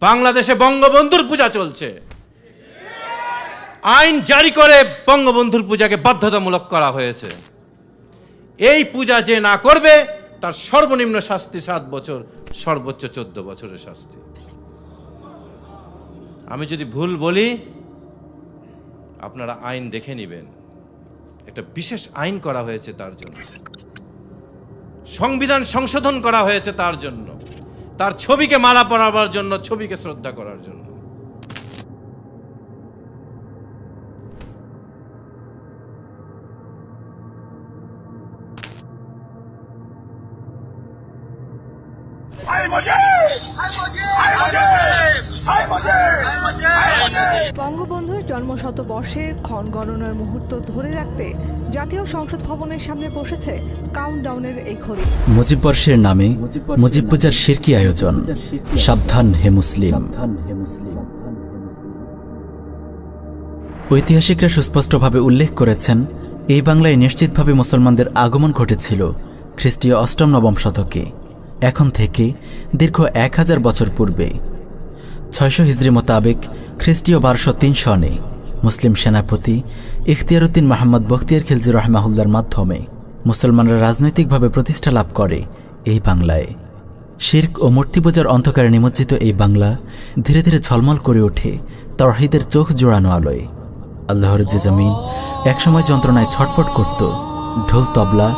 বাংলাদেশে বঙ্গবন্ধুর পূজা চলছে, আইন জারি করে বঙ্গবন্ধুর পূজাকে বাধ্যতামূলক করা হয়েছে। এই পূজা যে না করবে তার সর্বনিম্ন শাস্তি 7 বছর, সর্বোচ্চ 14 বছরের শাস্তি। আমি যদি ভুল বলি আপনারা আইন দেখে নেবেন। একটা বিশেষ আইন করা হয়েছে তার জন্য, সংবিধান সংশোধন করা হয়েছে তার জন্য, তার ছবিকে মালা পরাবার জন্য, ছবিকে শ্রদ্ধা করার জন্য। বঙ্গবন্ধুর জন্মশতবর্ষের ক্ষণগণনার মুহূর্ত ধরে রাখতে জাতীয় সংসদ ভবনের সামনে বসেছে কাউন্টডাউনের এই ঘড়ি। মুজিব বর্ষের নামে মুজিব পূজার শিরকি আয়োজন, সাবধান হে মুসলিম। ঐতিহাসিকরা সুস্পষ্টভাবে উল্লেখ করেছেন, এই বাংলায় নিশ্চিতভাবে মুসলমানদের আগমন ঘটেছিল খ্রিস্টীয় 8ম-9ম শতকে, এখন থেকে দীর্ঘ 1000 বছর পূর্বে। 600 হিজরি মোতাবেক খ্রিস্টীয় 1203 সনে মুসলিম সেনাপতি ইখতিয়ারউদ্দিন মোহাম্মদ বখতিয়ার খিলজি রহমাহুল্লার মাধ্যমে মুসলমানরা রাজনৈতিকভাবে প্রতিষ্ঠা লাভ করে এই বাংলায়। শিরক ও মূর্তি পূজার অন্ধকারে নিমজ্জিত এই বাংলা ধীরে ধীরে ঝলমল করে ওঠে তাওহীদের চোখ জোড়ানো আলোয়। আল্লাহর যে জমিন একসময় যন্ত্রণায় ছটফট করত ঢোল তবলা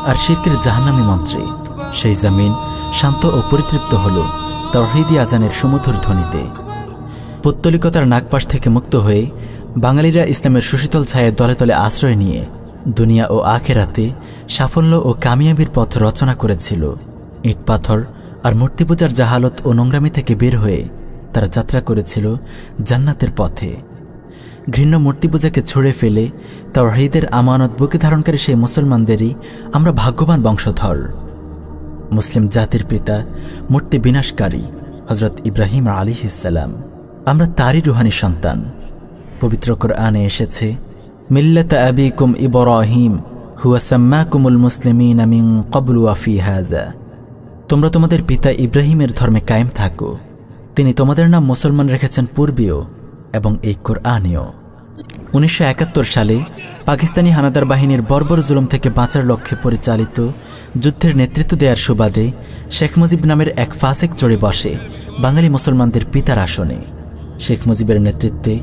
আর শিরকের জাহান্নামী মন্ত্রে, সেই জমিন শান্ত ও পরিতৃপ্ত হল তাওহীদি আজানের সুমধুর ধ্বনিতে। পৌত্তলিকতার নাগপাশ থেকে মুক্ত হয়ে বাঙালিরা ইসলামের সুশীতল ছায়ায় দলে দলে আশ্রয় নিয়ে দুনিয়া ও আখেরাতে সাফল্য ও কামিয়াবির পথ রচনা করেছিল। ইট পাথর আর মূর্তি পূজার জাহালত ও নোংরামি থেকে বের হয়ে তারা যাত্রা করেছিল জান্নাতের পথে। ঘৃণ্য মূর্তি পূজাকে ছুঁড়ে ফেলে তাওহীদের আমানত বুকে ধারণকারী সেই মুসলমানদেরই আমরা ভাগ্যবান বংশধর। মুসলিম জাতির পিতা মূর্তি বিনাশকারী হযরত ইব্রাহিম আলাইহিস সালাম, আমরা তারই রুহানি সন্তান। পবিত্র কোরআনে এসেছে, মিল্লাত আবিকুম ইব্রাহিম হুয়া সাম্মাকুমুল মুসলিমিনা মিন ক্বাবলু ওয়া ফি হাযা। তোমরা তোমাদের পিতা ইব্রাহিমের ধর্মে কায়েম থাকো, তিনি তোমাদের নাম মুসলমান রেখেছেন পূর্বেও এবং এই কোরআনেও। 1971 সালে পাকিস্তানি হানাদার বাহিনীর বর্বর জুলুম থেকে বাঁচার লক্ষ্যে পরিচালিত যুদ্ধের নেতৃত্ব দেওয়ার সুবাদে শেখ মুজিব নামের এক ফাসিক চড়ে বসে বাঙালি মুসলমানদের পিতার আসনে। শেখ মুজিবের নেতৃত্বে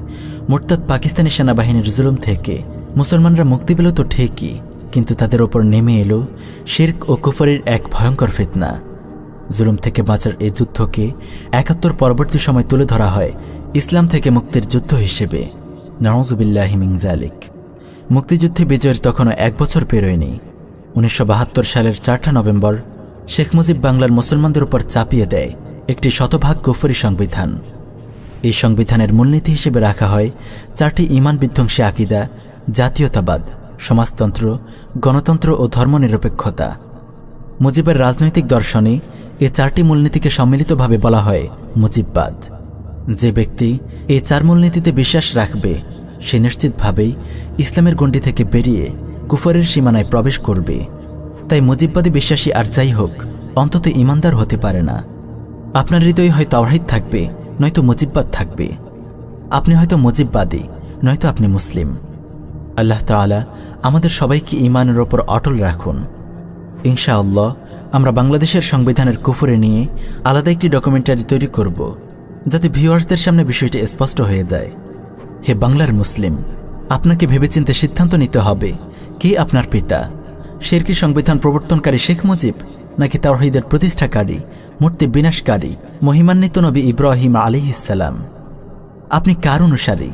মুরতাদ পাকিস্তানি সেনাবাহিনীর জুলুম থেকে মুসলমানরা মুক্তি পেল তো ঠিকই, কিন্তু তাদের ওপর নেমে এলো শিরক ও কুফরের এক ভয়ঙ্কর ফিতনা। জুলুম থেকে বাঁচার এই যুদ্ধকে 71 পরবর্তী সময় তুলে ধরা হয় ইসলাম থেকে মুক্তির যুদ্ধ হিসেবে। নাউযুবিল্লাহি মিন যালিক। মুক্তিযুদ্ধে বিজয়ের তখনও 1 বছর পেরোয়নি। 1972 সালের 4 নভেম্বর শেখ মুজিব বাংলার মুসলমানদের উপর চাপিয়ে দেয় একটি শতভাগ কুফরি সংবিধান। এই সংবিধানের মূলনীতি হিসেবে রাখা হয় 4টি ঈমান বিধ্বংসী আকীদা, জাতীয়তাবাদ, সমাজতন্ত্র, গণতন্ত্র ও ধর্মনিরপেক্ষতা। মুজিবের রাজনৈতিক দর্শনে এই 4টি মূলনীতিকে সম্মিলিতভাবে বলা হয় মুজিববাদ। যে ব্যক্তি এই 4 মূলনীতিতে বিশ্বাস রাখবে সে নিশ্চিতভাবেই ইসলামের গণ্ডি থেকে বেরিয়ে কুফরের সীমানায় প্রবেশ করবে। তাই মুজিববাদী বিশ্বাসী আর যাই হোক, অন্তত ঈমানদার হতে পারে না। আপনার হৃদয়ে হয় তাওহীদ থাকবে, নয়তো মুজিববাদ থাকবে। আপনি হয়তো মুজিববাদী, নয়তো আপনি মুসলিম। আল্লাহ তাআলা আমাদের সবাইকে ঈমানের ওপর অটল রাখুন। ইনশাআল্লাহ আমরা বাংলাদেশের সংবিধানের কুফরে নিয়ে আলাদা একটি ডকুমেন্টারি তৈরি করব, যাতে ভিউয়ার্সদের সামনে বিষয়টি স্পষ্ট হয়ে যায়। হে বাংলার মুসলিম, আপনাকে ভেবেচিন্তে সিদ্ধান্ত নিতে হবে কে আপনার পিতা, শিরকি সংবিধান প্রবর্তনকারী শেখ মুজিব নাকি তাওহীদের প্রতিষ্ঠাকারী মূর্তি বিনাশকারী মহিমান্বিত নবী ইব্রাহিম আলাইহিস সালাম। আপনি কার অনুসারী,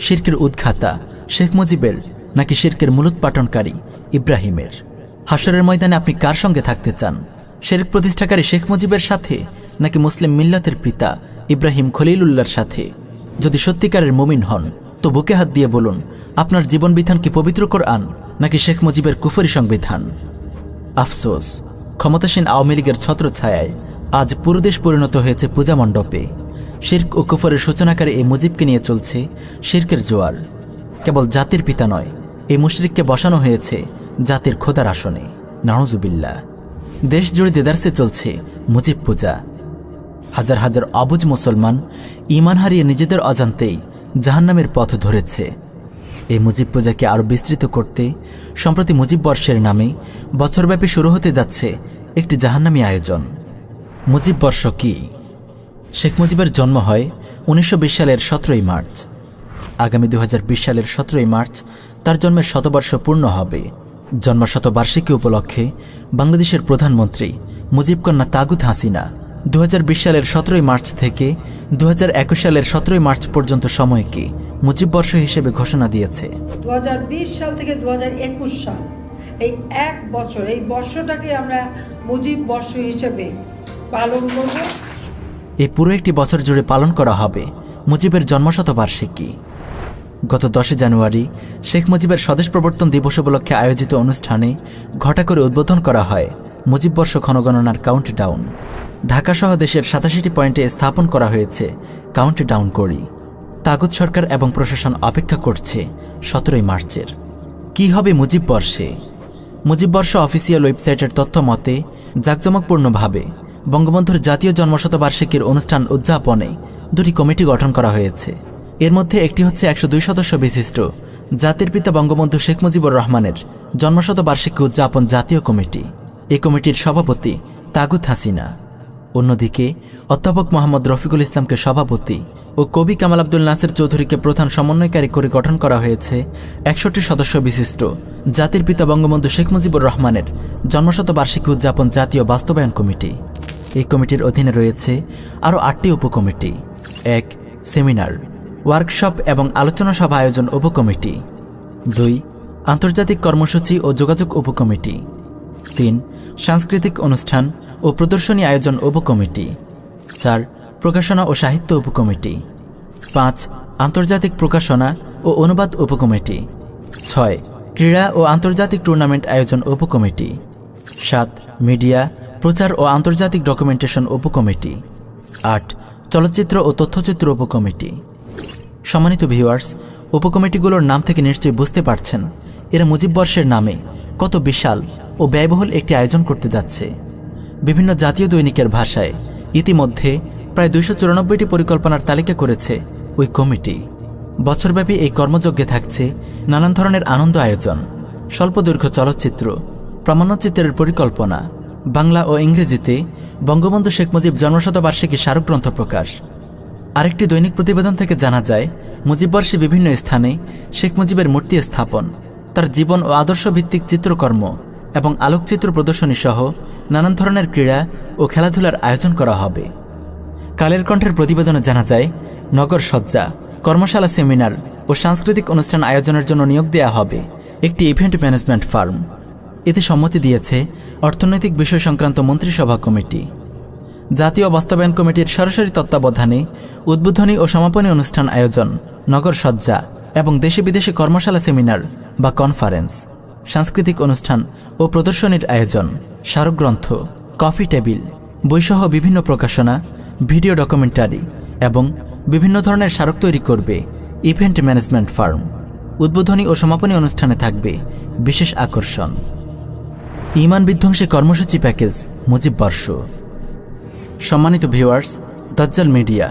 শিরকের উদ্ঘাতা শেখ মুজিবের নাকি শিরকের মূলোৎপাটনকারী ইব্রাহিমের? হাশরের ময়দানে আপনি কার সঙ্গে থাকতে চান, শিরক প্রতিষ্ঠাকারী শেখ মুজিবের সাথে নাকি মুসলিম মিল্লাতের পিতা ইব্রাহিম খলিলুল্লাহর সাথে? যদি সত্যিকারের মুমিন হন তো বুকে হাত দিয়ে বলুন, আপনার জীবন বিধান কি পবিত্র কোরআন নাকি শেখ মুজিবের কুফরি সংবিধান? আফসোস, ক্ষমতাসীন আওয়ামী লীগের ছত্রছায়ায় আজ পুরো দেশ পরিণত হয়েছে পূজা মণ্ডপে। শিরক ও কুফরের সূচনাকারী এই মুজিবকে নিয়ে চলছে শিরকের জোয়ার। কেবল জাতির পিতা নয়, এই মুশরিককে বসানো হয়েছে জাতির খোদার আসনে। নাউযুবিল্লাহ। দেশ জুড়ে দেদারসে চলছে মুজিব পূজা। হাজার হাজার অবুঝ মুসলমান ঈমান হারিয়ে নিজেদের অজান্তেই জাহান্নামের পথ ধরেছে। এই মুজিব পূজাকে আরও বিস্তৃত করতে সম্প্রতি মুজিব বর্ষের নামে বছরব্যাপী শুরু হতে যাচ্ছে একটি জাহান্নামী আয়োজন। মুজিব বর্ষ কি? শেখ মুজিবের জন্ম হয় 1920 সালের 17ই মার্চ। আগামী 2020 সালের 17ই মার্চ তার জন্মের শতবর্ষ পূর্ণ হবে। জন্মশতবার্ষিকী উপলক্ষে বাংলাদেশের প্রধানমন্ত্রী মুজিব কন্যা তাগুত হাসিনা 2020 সালের 17ই মার্চ থেকে 2021 সালের 17ই মার্চ পর্যন্ত সময়কে মুজিব বর্ষ হিসেবে ঘোষণা দিয়েছে। 2020 সাল থেকে 2021 সাল এই এক বছর, এই বর্ষটাকে আমরা মুজিব বর্ষ হিসেবে পালন করব। এই পুরো একটি বছর জুড়ে পালন করা হবে মুজিবের জন্মশতবার্ষিকী। গত 10 জানুয়ারি শেখ মুজিবের স্বদেশ প্রবর্তন দিবস উপলক্ষে আয়োজিত অনুষ্ঠানে ঘটা করে উদ্বোধন করা হয় মুজিব বর্ষ ক্ষণগণনার কাউন্টডাউন। ঢাকাসহ দেশের 87টি পয়েন্টে স্থাপন করা হয়েছে কাউন্টডাউন ঘড়ি। তাগুত সরকার এবং প্রশাসন অপেক্ষা করছে 17ই মার্চের। কি হবে মুজিব বর্ষে? মুজিব বর্ষ অফিসিয়াল ওয়েবসাইটের তথ্য মতে জাঁকজমকপূর্ণভাবে বঙ্গবন্ধুর জাতীয় জন্মশতবার্ষিকীর অনুষ্ঠান উদযাপনে দুটি কমিটি গঠন করা হয়েছে। এর মধ্যে একটি হচ্ছে 102 সদস্য বিশিষ্ট জাতির পিতা বঙ্গবন্ধু শেখ মুজিবুর রহমানের জন্মশতবার্ষিকী উদযাপন জাতীয় কমিটি। এই কমিটির সভাপতি তাগুত হাসিনা। অন্যদিকে অধ্যাপক মোহাম্মদ রফিকুল ইসলামকে সভাপতি ও কবি কামাল আব্দুল নাসির চৌধুরীকে প্রধান সমন্বয়কারী করে গঠন করা হয়েছে 61 সদস্য বিশিষ্ট জাতির পিতা বঙ্গবন্ধু শেখ মুজিবুর রহমানের জন্মশতবার্ষিকী উদযাপন জাতীয় বাস্তবায়ন কমিটি। এই কমিটির অধীনে রয়েছে আরও 8টি উপকমিটি। 1. সেমিনার, ওয়ার্কশপ এবং আলোচনা সভা আয়োজন উপকমিটি। 2. আন্তর্জাতিক কর্মসূচি ও যোগাযোগ উপকমিটি। 3. সাংস্কৃতিক অনুষ্ঠান ও প্রদর্শনী আয়োজন উপকমিটি। 4. প্রকাশনা ও সাহিত্য উপকমিটি। 5. আন্তর্জাতিক প্রকাশনা ও অনুবাদ উপকমিটি। 6. ক্রীড়া ও আন্তর্জাতিক টুর্নামেন্ট আয়োজন উপকমিটি। 7. মিডিয়া, প্রচার ও আন্তর্জাতিক ডকুমেন্টেশন উপকমিটি। 8. চলচ্চিত্র ও তথ্যচিত্র উপকমিটি। সম্মানিত ভিউয়ার্স, উপকমিটিগুলোর নাম থেকে নিশ্চয়ই বুঝতে পারছেন এরা মুজিব বর্ষের নামে কত বিশাল ও ব্যয়বহুল একটি আয়োজন করতে যাচ্ছে। বিভিন্ন জাতীয় দৈনিকের ভাষায় ইতিমধ্যে প্রায় 294টি পরিকল্পনার তালিকা করেছে ওই কমিটি। বছরব্যাপী এই কর্মযজ্ঞে থাকছে নানান ধরনের আনন্দ আয়োজন, স্বল্পদৈর্ঘ্য চলচ্চিত্র, প্রামাণ্যচিত্রের পরিকল্পনা, বাংলা ও ইংরেজিতে বঙ্গবন্ধু শেখ মুজিব জন্মশতবার্ষিকী স্মারকগ্রন্থ প্রকাশ। আরেকটি দৈনিক প্রতিবেদন থেকে জানা যায় মুজিববর্ষে বিভিন্ন স্থানে শেখ মুজিবের মূর্তি স্থাপন, তার জীবন ও আদর্শ ভিত্তিক চিত্রকর্ম এবং আলোকচিত্র প্রদর্শনী সহ নানান ধরনের ক্রীড়া ও খেলাধুলার আয়োজন করা হবে। কালের কণ্ঠের প্রতিবেদনে জানা যায় নগর সজ্জা, কর্মশালা, সেমিনার ও সাংস্কৃতিক অনুষ্ঠান আয়োজনের জন্য নিয়োগ দেওয়া হবে একটি ইভেন্ট ম্যানেজমেন্ট ফার্ম। এতে সম্মতি দিয়েছে অর্থনৈতিক বিষয় সংক্রান্ত মন্ত্রিসভা কমিটি। জাতীয় বাস্তবায়ন কমিটির সরাসরি তত্ত্বাবধানে উদ্বোধনী ও সমাপনী অনুষ্ঠান আয়োজন, নগর সজ্জা এবং দেশে বিদেশে কর্মশালা, সেমিনার বা কনফারেন্স, সাংস্কৃতিক অনুষ্ঠান ও প্রদর্শনীর আয়োজন, স্মারকগ্রন্থ, কফি টেবিল, বইসহ বিভিন্ন প্রকাশনা, ভিডিও ডকুমেন্টারি এবং বিভিন্ন ধরনের স্মারক তৈরি করবে ইভেন্ট ম্যানেজমেন্ট ফার্ম। উদ্বোধনী ও সমাপনী অনুষ্ঠানে থাকবে বিশেষ আকর্ষণ। ঈমান বিধ্বংসী কর্মসূচি প্যাকেজ মুজিব বর্ষ। সম্মানিত ভিউয়ার্স, দাজ্জাল মিডিয়া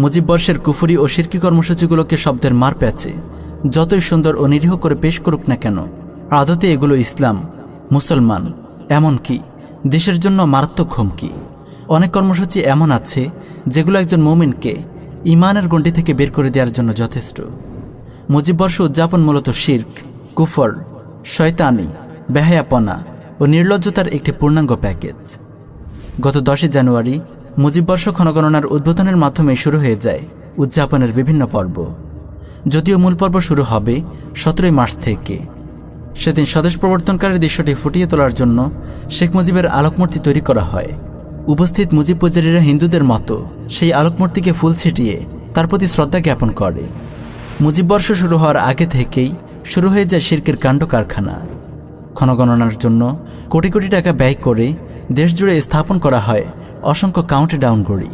মুজিব বর্ষের কুফরি ও শিরকি কর্মসূচিগুলোকে শব্দের মার প্যাচে যতই সুন্দর ও নিরীহ করে পেশ করুক না কেন, আদতে এগুলো ইসলাম, মুসলমান, এমনকি দেশের জন্য মারাত্মক হুমকি। অনেক কর্মসূচি এমন আছে যেগুলো একজন মুমিনকে ঈমানের গণ্ডি থেকে বের করে দেওয়ার জন্য যথেষ্ট। মুজিব বর্ষ উদযাপন মূলত শিরক, কুফর, শয়তানি, বেহায়াপনা ও নির্লজ্জতার একটি পূর্ণাঙ্গ প্যাকেজ। গত 10 জানুয়ারি মুজিব বর্ষ ক্ষণগণনার উদ্বোধনের মাধ্যমে শুরু হয়ে যায় উদযাপনের বিভিন্ন পর্ব। যদিও মূল পর্ব শুরু হবে 17ই মার্চ থেকে। সেদিন স্বদেশ প্রবর্তনকারী দৃশ্যটি ফুটিয়ে তোলার জন্য শেখ মুজিবের আলোকমূর্তি তৈরি করা হয়। উপস্থিত মুজিব পূজারীরা হিন্দুদের মতো সেই আলোকমূর্তিকে ফুল ছিটিয়ে তার প্রতি শ্রদ্ধা জ্ঞাপন করে। মুজিব বর্ষ শুরু হওয়ার আগে থেকেই শুরু হয়ে যায় শিরকের কাণ্ড কারখানা। ক্ষণগণনার জন্য কোটি কোটি টাকা ব্যয় করে দেশজুড়ে স্থাপন করা হয় অসংখ্য কাউন্টডাউন ঘড়ি।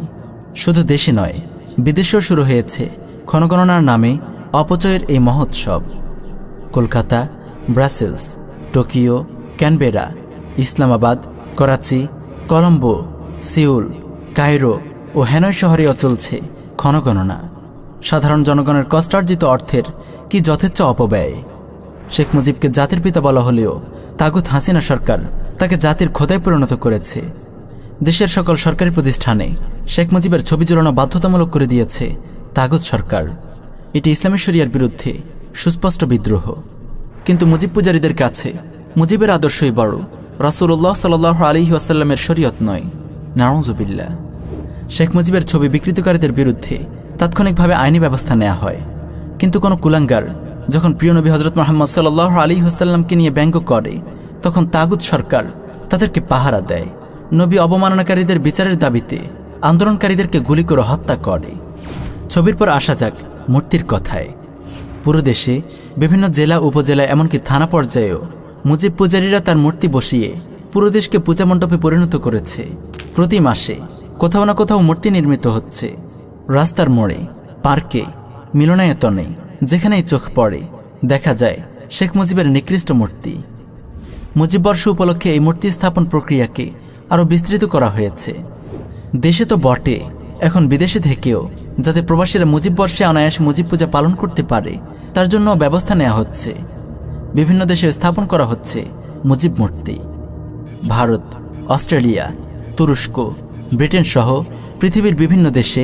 শুধু দেশে নয়, বিদেশেও শুরু হয়েছে ক্ষণগণনার নামে অপচয়ের এই মহোৎসব। Kolkata, Brussels, Tokyo, Canberra, Islamabad, Karachi, Colombo, Seoul, Cairo, ও হ্যানয় শহরেও চলছে ক্ষণগণনা। সাধারণ জনগণের কষ্টার্জিত অর্থের কি যথেচ্ছ অপব্যয়। শেখ মুজিবকে জাতির পিতা বলা হলেও তাগুত হাসিনা সরকার তাকে জাতির খোদায় পরিণত করেছে। দেশের সকল সরকারি প্রতিষ্ঠানে শেখ মুজিবের ছবি ঝুলানো বাধ্যতামূলক করে দিয়েছে তাগুত সরকার। এটি ইসলামী শরিয়ার বিরুদ্ধে সুস্পষ্ট বিদ্রোহ। কিন্তু মুজিব পূজারীদের কাছে মুজিবের আদর্শই বড়, রাসূলুল্লাহ সাল্লাল্লাহু আলাইহি ওয়াসাল্লামের শরীয়ত নয়। নাউযুবিল্লাহ। শেখ মুজিবের ছবি বিকৃতকারীদের বিরুদ্ধে তাৎক্ষণিকভাবে আইনি ব্যবস্থা নেওয়া হয়, কিন্তু কোনো কুলাঙ্গার যখন প্রিয় নবী হযরত মুহাম্মদ সাল্লাল্লাহু আলাইহি ওয়াসাল্লামকে নিয়ে ব্যঙ্গ করে, তখন তাগুত সরকার তাদেরকে পাহারা দেয়। নবী অবমাননাকারীদের বিচারের দাবিতে আন্দোলনকারীদেরকে গুলি করে হত্যা করে। ছবির পর আসা যাক মূর্তির কথায়। পুরো দেশে বিভিন্ন জেলা উপজেলা এমনকি থানা পর্যায়েও মুজিব পূজারীরা তার মূর্তি বসিয়ে পুরো দেশকে পূজা মণ্ডপে পরিণত করেছে। প্রতি মাসে কোথাও না কোথাও মূর্তি নির্মিত হচ্ছে। রাস্তার মোড়ে, পার্কে, মিলনায়তনে যেখানেই চোখ পড়ে দেখা যায় শেখ মুজিবের নিকৃষ্ট মূর্তি। মুজিব বর্ষ উপলক্ষে এই মূর্তি স্থাপন প্রক্রিয়াকে আরও বিস্তৃত করা হয়েছে। দেশে তো বটে, এখন বিদেশে থেকেও যাতে প্রবাসীরা মুজিব বর্ষে অনায়াসে মুজিব পূজা পালন করতে পারে তার জন্য ব্যবস্থা নেওয়া হচ্ছে। বিভিন্ন দেশে স্থাপন করা হচ্ছে মুজিব মূর্তি। ভারত, অস্ট্রেলিয়া, তুরস্ক, ব্রিটেন সহ পৃথিবীর বিভিন্ন দেশে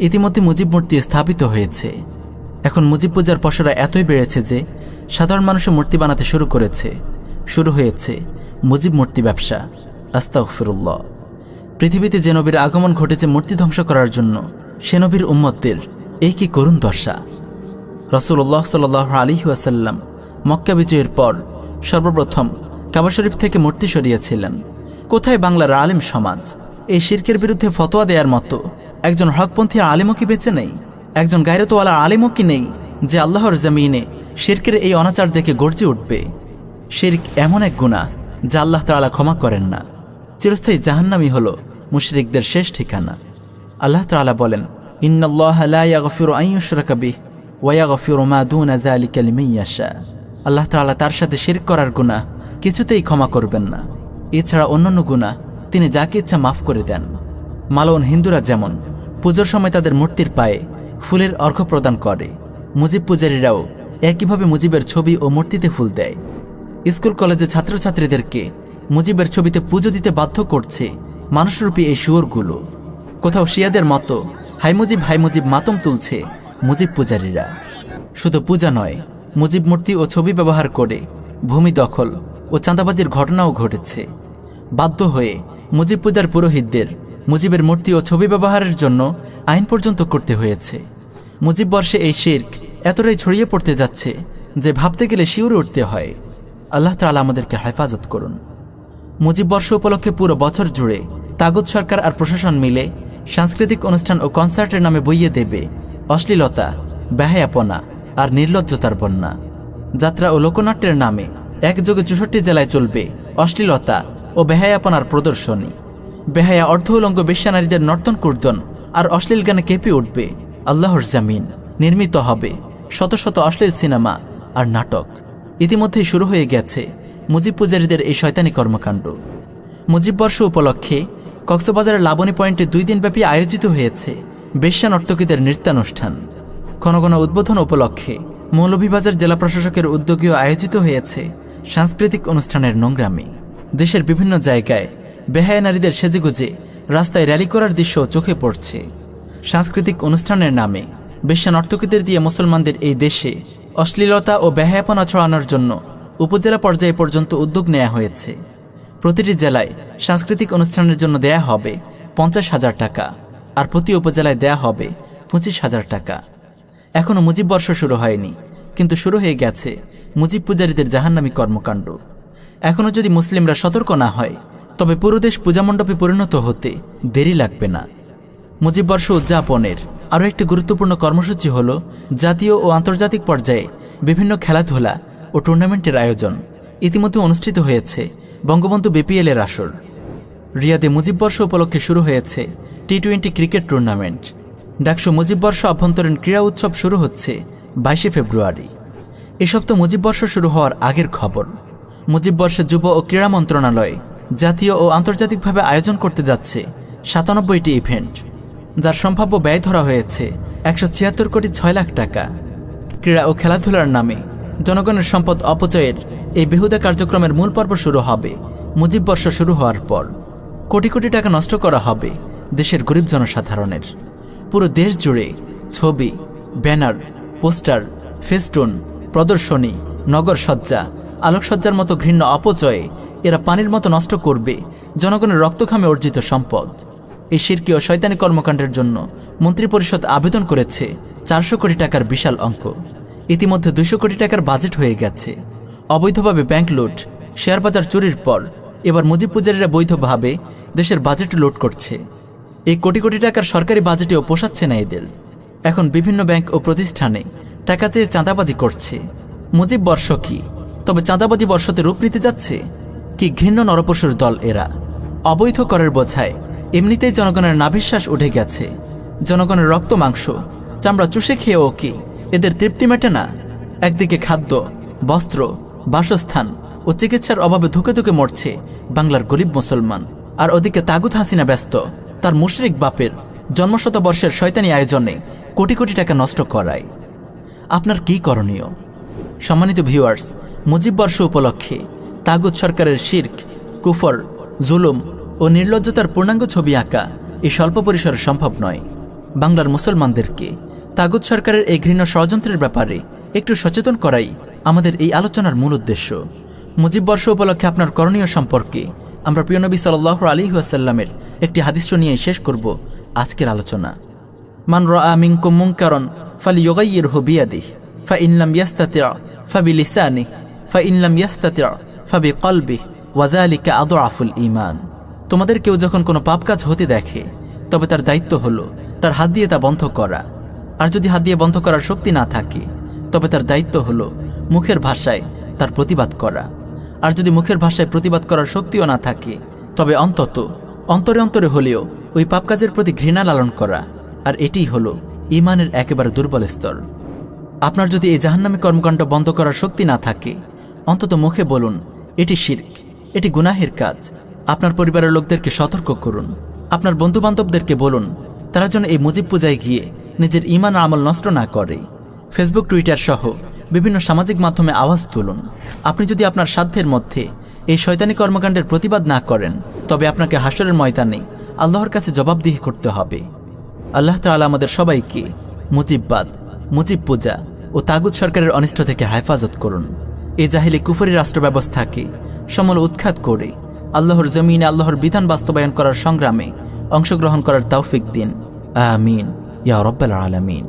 ইতিমধ্যে মুজিব মূর্তি স্থাপিত হয়েছে। এখন মুজিব পূজার পসরা এতই বেড়েছে যে সাধারণ মানুষও মূর্তি বানাতে শুরু করেছে। শুরু হয়েছে মুজিব মূর্তি ব্যবসা। আস্তাগফিরুল্লাহ। পৃথিবীতে যে নবীর আগমন ঘটেছে মূর্তি ধ্বংস করার জন্য, সে নবীর উম্মতদের এই কি করুণ দশা। রাসূলুল্লাহ সাল্লাল্লাহু আলাইহি ওয়াসাল্লাম মক্কা বিজয়ের পর সর্বপ্রথম কাবা শরীফ থেকে মূর্তি সরিয়েছিলেন। কোথায় বাংলার আলেম সমাজ? এই শিরকের বিরুদ্ধে ফতোয়া দেওয়ার মতো একজন হকপন্থী আলেমও কি বেঁচে নেই? একজন গায়রতওয়ালা আলেমও কি নেই যে আল্লাহর জমিনে শিরকের এই অনাচার দেখে গর্জে উঠবে? শিরক এমন এক গুনাহ যা আল্লাহ তাআলা ক্ষমা করেন না। চিরস্থায়ী জাহান্নামই হলো মুশরিকদের শেষ ঠিকানা। আল্লাহ তাআলা বলেন, ইন্নাল্লাহা লা ইয়াগফিরু আন ইউশরাকা বিহি ওয়া ইয়াগফিরু মা দুনা যালিকা লিমান ইয়াশা। আল্লাহ তাআলা তার সাথে শিরক করার গুনাহ কিছুতেই ক্ষমা করবেন না। এছাড়া অন্যান্য গুনাহ তিনি যাকে ইচ্ছা মাফ করে দেন। মালওয়ান হিন্দুরা যেমন পুজোর সময় তাদের মূর্তির পায়ে ফুলের অর্ঘ্য প্রদান করে, মুজিব পূজারীরাও একইভাবে মুজিবের ছবি ও মূর্তিতে ফুল দেয়। স্কুল কলেজে ছাত্রছাত্রীদেরকে মুজিবের ছবিতে পুজো দিতে বাধ্য করছে মানুষরূপী এই শুয়োরগুলো। কোথাও শিয়াদের মতো হাই মুজিব মাতম তুলছে মুজিব পূজারীরা। শুধু পূজা নয়, মুজিব মূর্তি ও ছবি ব্যবহার করে ভূমি দখল ও চাঁদাবাজির ঘটনাও ঘটেছে। বাধ্য হয়ে মুজিব পূজার পুরোহিতদের মুজিবের মূর্তি ও ছবি ব্যবহারের জন্য আইন পর্যন্ত করতে হয়েছে। মুজিব বর্ষে এই শিরক এতটাই ছড়িয়ে পড়তে যাচ্ছে যে ভাবতে গেলে শিউরে উঠতে হয়। আল্লাহ তাআলা আমাদেরকে হেফাজত করুন। মুজিব বর্ষ উপলক্ষে পুরো বছর জুড়ে তাগুত সরকার আর প্রশাসন মিলে সাংস্কৃতিক অনুষ্ঠান ও কনসার্টের নামে বইয়ে দেবে অশ্লীলতা, বেহায়াপনা আর নির্লজ্জতার বন্যা। যাত্রা ও লোকনাট্যের নামে একযোগে 64 জেলায় চলবে অশ্লীলতা ও বেহায়াপনার প্রদর্শনী। বেহায়া অর্ধ উলঙ্গ বেশ্যা নারীদের নর্তন কীর্তন আর অশ্লীল গানে কেঁপে উঠবে আল্লাহর জামিন। নির্মিত হবে শত শত অশ্লীল সিনেমা আর নাটক। ইতিমধ্যেই শুরু হয়ে গেছে মুজিব পূজারীদের এই শয়তানি কর্মকাণ্ড। মুজিব বর্ষ উপলক্ষে কক্সবাজারের লাবণী পয়েন্টে 2 দিনব্যাপী আয়োজিত হয়েছে বেশ্যা নর্তকীদের নৃত্যানুষ্ঠান। ঘন ঘন উদ্বোধন উপলক্ষে মৌলভীবাজার জেলা প্রশাসকের উদ্যোগেও আয়োজিত হয়েছে সাংস্কৃতিক অনুষ্ঠানের নোংরামি। দেশের বিভিন্ন জায়গায় বেহায়া নারীদের সেজেগুজে রাস্তায় র্যালি করার দৃশ্য চোখে পড়ছে। সাংস্কৃতিক অনুষ্ঠানের নামে বেশ্যা নর্তকীদের দিয়ে মুসলমানদের এই দেশে অশ্লীলতা ও বেহায়াপনা ছড়ানোর জন্য উপজেলা পর্যায়ে পর্যন্ত উদ্যোগ নেওয়া হয়েছে। প্রতিটি জেলায় সাংস্কৃতিক অনুষ্ঠানের জন্য দেয়া হবে 50,000 টাকা, আর প্রতি উপজেলায় দেয়া হবে 25,000 টাকা। এখনও মুজিব বর্ষ শুরু হয়নি, কিন্তু শুরু হয়ে গেছে মুজিব পূজারীদের জাহান্নামী কর্মকাণ্ড। এখনও যদি মুসলিমরা সতর্ক না হয় তবে পুরো দেশ পূজামণ্ডপে পরিণত হতে দেরি লাগবে না। মুজিব বর্ষ উদযাপনের আরও একটি গুরুত্বপূর্ণ কর্মসূচি হল জাতীয় ও আন্তর্জাতিক পর্যায়ে বিভিন্ন খেলাধুলা ও টুর্নামেন্টের আয়োজন। ইতিমধ্যে অনুষ্ঠিত হয়েছে বঙ্গবন্ধু বিপিএল-এর আসর। রিয়াদে মুজিব বর্ষ উপলক্ষে শুরু হয়েছে টি-20 ক্রিকেট টুর্নামেন্ট। ডাকসু মুজিব বর্ষ অভ্যন্তরীণ ক্রীড়া উৎসব শুরু হচ্ছে 22 ফেব্রুয়ারি। এসব তো মুজিব বর্ষ শুরু হওয়ার আগের খবর। মুজিব বর্ষে যুব ও ক্রীড়া মন্ত্রণালয় জাতীয় ও আন্তর্জাতিকভাবে আয়োজন করতে যাচ্ছে 97টি ইভেন্ট। যার সম্ভাব্য ব্যয় ধরা হয়েছে 176 কোটি 6 লাখ টাকা। ক্রীড়া ও খেলাধুলার নামে জনগণের সম্পদ অপচয়ের এই বেহুদা কার্যক্রমের মূল পর্ব শুরু হবে মুজিব বর্ষ শুরু হওয়ার পর। কোটি কোটি টাকা নষ্ট করা হবে দেশের গরিব জনসাধারণের। পুরো দেশ জুড়ে ছবি, ব্যানার, পোস্টার, ফেস্টুন, প্রদর্শনী, নগরসজ্জা, আলোকসজ্জার মতো ঘৃণ্য অপচয়ে এরা পানির মতো নষ্ট করবে জনগণের রক্তঘামে অর্জিত সম্পদ। এই শিরকি ও শয়তানি কর্মকাণ্ডের জন্য মন্ত্রিপরিষদ আবেদন করেছে 400 কোটি টাকার বিশাল অঙ্ক। ইতিমধ্যে 200 কোটি টাকার বাজেট হয়ে গেছে। অবৈধভাবে ব্যাংক লুট, শেয়ার বাজার চুরির পর এবার মুজিব পূজারীরা বৈধভাবে দেশের বাজেট লুট করছে। এই কোটি কোটি টাকার সরকারি বাজেটেও পোষাচ্ছে না এদের। এখন বিভিন্ন ব্যাংক ও প্রতিষ্ঠানে টাকা চেয়ে চাঁদাবাজি করছে। মুজিব বর্ষ কি তবে চাঁদাবাজি বর্ষতে রূপ নিতে যাচ্ছে? কি ঘৃণ্য নরপশুর দল এরা! অবৈধ করের বোঝায় এমনিতেই জনগণের নাভিশ্বাস উঠে গেছে। জনগণের রক্ত, মাংস, চামড়া চুষে খেয়েও কি এদের তৃপ্তি মেটে না? একদিকে খাদ্য, বস্ত্র, বাসস্থান ও চিকিৎসার অভাবে ধুকে ধুকে মরছে বাংলার গরিব মুসলমান, আর ওদিকে তাগুত হাসিনা ব্যস্ত তার মুশরিক বাপের জন্মশতবর্ষের শয়তানি আয়োজনে কোটি কোটি টাকা নষ্ট করায়। আপনার কি করণীয়? সম্মানিত ভিউয়ার্স, মুজিব বর্ষ উপলক্ষে তাগুত সরকারের শিরক, কুফর, জুলুম ও নির্লজ্জতার পূর্ণাঙ্গ ছবি আঁকা এই স্বল্প পরিসরে সম্ভব নয়। বাংলার মুসলমানদেরকে তাগুত সরকারের এই ঘৃণ্য ষড়যন্ত্রের ব্যাপারে একটু সচেতন করাই আমাদের এই আলোচনার মূল উদ্দেশ্য। মুজিব বর্ষ উপলক্ষে আপনার করণীয় সম্পর্কে আমরা প্রিয় নবী সাল্লাল্লাহু আলাইহি ওয়াসাল্লামের একটি হাদিস নিয়ে শেষ করব আজকের আলোচনা। মান রাআ মিনকুম মুনকারান ফালিয়ুগাইয়িরহু বিয়াদিহি ফাইন লাম ইয়াস্তাতি' ফাবিলিসানিহি ফাইন লাম ইয়াস্তাতি' ফাবিকলবিহি ওয়া যালিকা আদআফুল ঈমান। তোমাদের কেউ যখন কোনো পাপ কাজ হতে দেখে তবে তার দায়িত্ব হলো তার হাত দিয়ে তা বন্ধ করা। আর যদি হাত দিয়ে বন্ধ করার শক্তি না থাকে তবে তার দায়িত্ব হলো মুখের ভাষায় তার প্রতিবাদ করা। আর যদি মুখের ভাষায় প্রতিবাদ করার শক্তিও না থাকে তবে অন্তত অন্তরে অন্তরে হলেও ওই পাপ কাজের প্রতি ঘৃণা লালন করা। আর এটিই হলো ঈমানের একেবারে দুর্বল স্তর। আপনার যদি এই জাহান্নামী কর্মকাণ্ড বন্ধ করার শক্তি না থাকে অন্তত মুখে বলুন এটি শিরক, এটি গুনাহের কাজ। আপনার পরিবারের লোকদেরকে সতর্ক করুন। আপনার বন্ধুবান্ধবদেরকে বলুন তারা যেন এই মুজিব পূজায় গিয়ে নিজের ঈমান আমল নষ্ট না করে। ফেসবুক, টুইটার সহ বিভিন্ন সামাজিক মাধ্যমে আওয়াজ তুলুন। আপনি যদি আপনার সাধ্যের মধ্যে এই শয়তানি কর্মকাণ্ডের প্রতিবাদ না করেন তবে আপনাকে হাসরের ময়দানে আল্লাহর কাছে জবাবদিহি করতে হবে। আল্লাহ তাআলা আমাদের সবাইকে মুজিববাদ, মুজিব পূজা ও তাগুত সরকারের অনিষ্ট থেকে হেফাজত করুন। এই জাহিলি কুফরি রাষ্ট্র ব্যবস্থাকে সমূল উৎখাত করে আল্লাহর জমিনে আল্লাহর বিধান বাস্তবায়ন করার সংগ্রামে অংশগ্রহণ করার তৌফিক দিন। আমিন ইয়া রাব্বাল আলামিন।